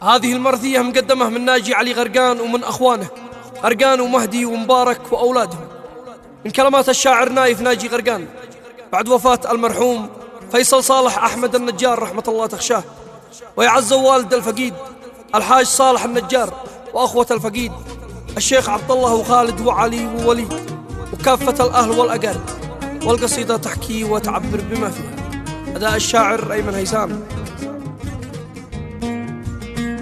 هذه المرثية مقدمة من ناجي علي غرقان ومن أخوانه غرقان ومهدي ومبارك وأولادهم، من كلمات الشاعر نايف ناجي غرقان بعد وفاة المرحوم فيصل صالح أحمد النجار رحمة الله تخشاه، ويعز والد الفقيد الحاج صالح النجار وأخوة الفقيد الشيخ عبد الله وخالد وعلي ووليد وكافة الأهل والأقارب. والقصيدة تحكي وتعبر بما فيها. أداء الشاعر أيمن هيثم.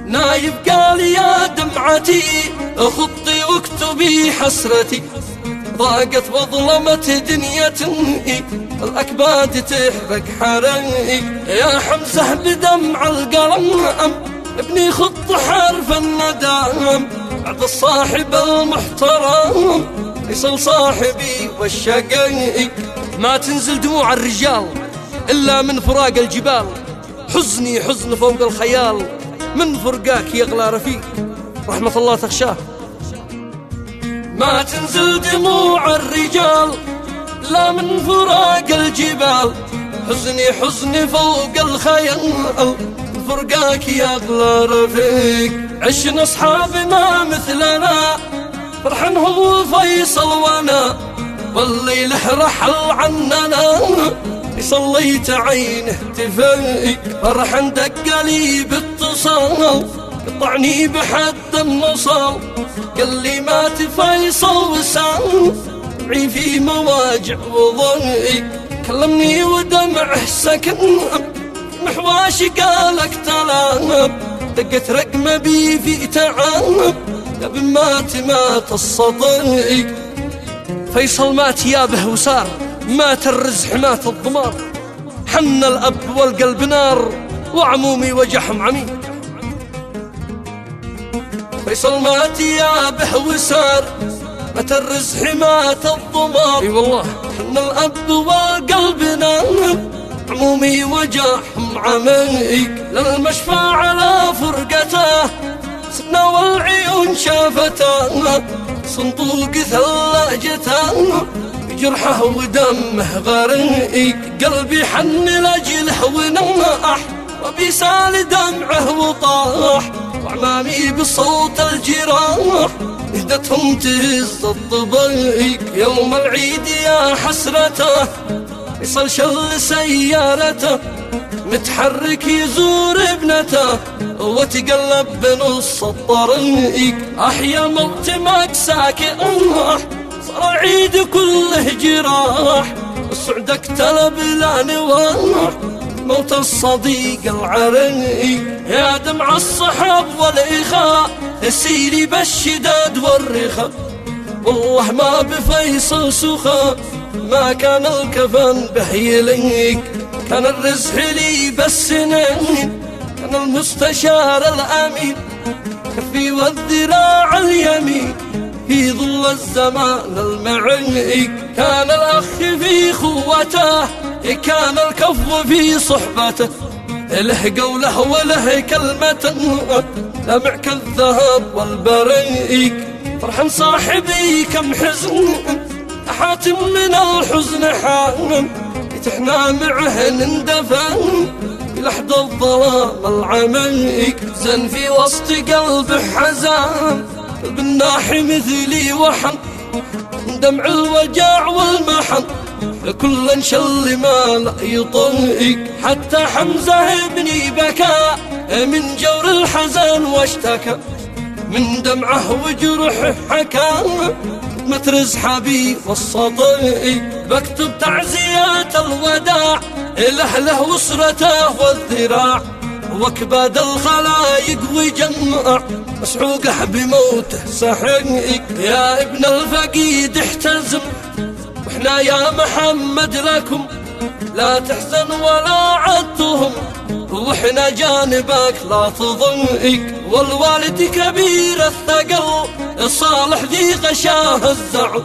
نايف قال يا دمعتي خطي واكتبي حسرتي، ضاقت وظلمت دنيتي الأكباد تحرق حرقي، يا حمزة بدمع القلم ابني خط حرف الندم بعد الصاحب المحترم فيصل صاحبي والشقي. ما تنزل دموع الرجال إلا من فراق الجبال، حزني حزن فوق الخيال من فرقاك يغلى رفيق رحمة الله تخشاه. ما تنزل دموع الرجال لا من فراق الجبال، حزني حزني فوق الخيال فرقاك يا أغلى رفيق. عشنا أصحاب ما مثلنا فرحن هو فيصل وانا، والليل رحل عننا صليت عينه تفيق، فرحن دق لي باتصال قطعني بحد النصال، قال لي مات فيصل وسام معي في مواجع وضيق، كلمني ودمعه سكن محواش قالك تلام، دقت رقمه بي في تعب يا بن مات الصديق. فيصل مات يابه وسار، مات الرزح مات الضمار، حن الأب والقلب نار وعمومي وجحم عميق. فيصل مات يابه وسار، مات الرزح مات الضمار، اي والله حن الأب والقلب نار عمومي وجحم عميق. للمشفى على فرقته سنا والعيون شافته، صندوق ثلاجته جرحه ودمه غريق، قلبي حن لأجله وناح وبيسال دمعه وطاح، وعمامي بصوت الجراح نهدتهم تهز الضبيق. يوم العيد يا حسرته فيصل شل سيارته متحرك يزور ابنته وتقلب بنص الطريق، أحيا الموت مكساك صار عيد كله جراح، السعد اقتلب لا نواح موت الصديق العريق. يا دمع الصحاب والإخاء سيري بالشداد والرخاء، والله ما بفيصل سخاء ما كان الكفن به يليق، كان الرزح لي بالسنين، كان المستشار الأمين كفي والذراع اليمين في ظل الزمان المعيق، كان الأخ في خوته كان الكف في صحبته، له قوله وله كلمة لمع كالذهب والبريق. فرحان صاحبي كم حزن حاتم من الحزن حان، يتحنا معه نندفن في لحد الظلام العميق، زن في وسط قلب حزان قلب الناحي مثلي وحن دمع الوجاع والمحن لكل انشل ما لا يطيق. حتى حمزة ابني بكى من جور الحزن واشتكى من دمعه وجرحه حكى مترز حبيب والصديق، بكتب تعزيات الوداع لأهله واسرته والذراع وكباد الخلايق وجمع مسحوقه بموته سحيق. يا ابن الفقيد احتزم واحنا يا محمد لكم لا تحزن ولا عدتهم، واحنا جانبك لا تضيق، والوالد كبير الثقل صالح ذي غشاه الزعل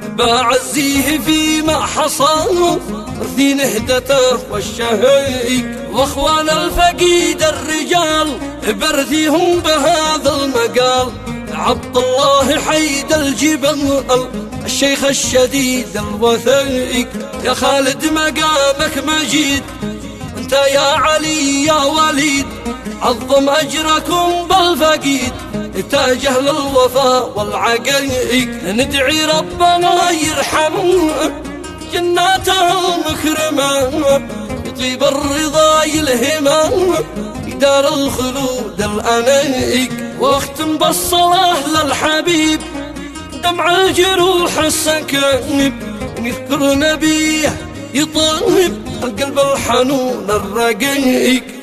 بعزيه فيما حصل ارثي نهدته والشهيق، واخوان الفقيد الرجال برثيهم بهذا المقال، عبد الله حيد الجبل الشيخ الشديد الوثيق، يا خالد مقامك مجيد وانت يا علي يا وليد عظم أجركم بالفقيد تاج أهل الوفاء والعقيق ندعي ربنا يرحمه جناته المكرمة يطيب الرضا يلهمه دار الخلود الأنيق واختم بالصلاة للحبيب دمع الجروح السكايب ونذكر نبيه يطيب القلب الحنون الرقيق